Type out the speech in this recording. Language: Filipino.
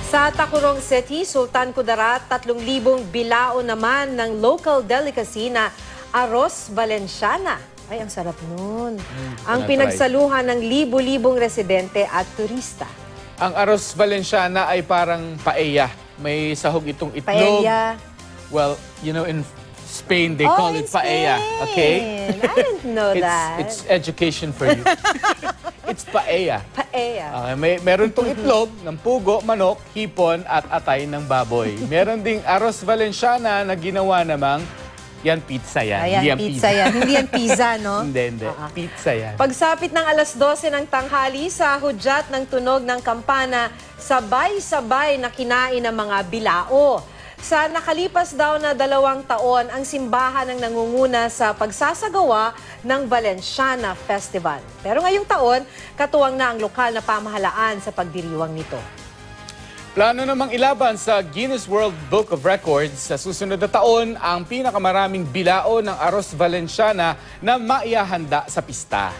Sa Tacurong City, Sultan Kudarat, 3,000 bilao naman ng local delicacy na arroz valenciana. Ay, ang sarap nun. Ang pinagsaluhan ng libo-libong residente at turista. Ang arroz valenciana ay parang paella. May sahog itong itlog. Paella. Well, you know, in Spain, they call it paella. Okay? I didn't know that. It's education for you. It's paella. Paella. Meron tong itlog ng pugo, manok, hipon at atay ng baboy. Meron ding arroz valenciana na ginawa namang yan pizza yan. Ayan, pizza yan. Hindi yan pizza, no? Hindi. Pizza yan. Pagsapit ng alas 12 ng tanghali sa hudyat ng tunog ng kampana, sabay-sabay na kinain ng mga bilao. Sa nakalipas daw na 2 taon, ang simbahan ang nangunguna sa pagsasagawa ng Valenciana Festival. Pero ngayong taon, katuwang na ang lokal na pamahalaan sa pagdiriwang nito. Plano namang ilaban sa Guinness World Book of Records sa susunod na taon ang pinakamaraming bilao ng arroz valenciana na maihahanda sa pista.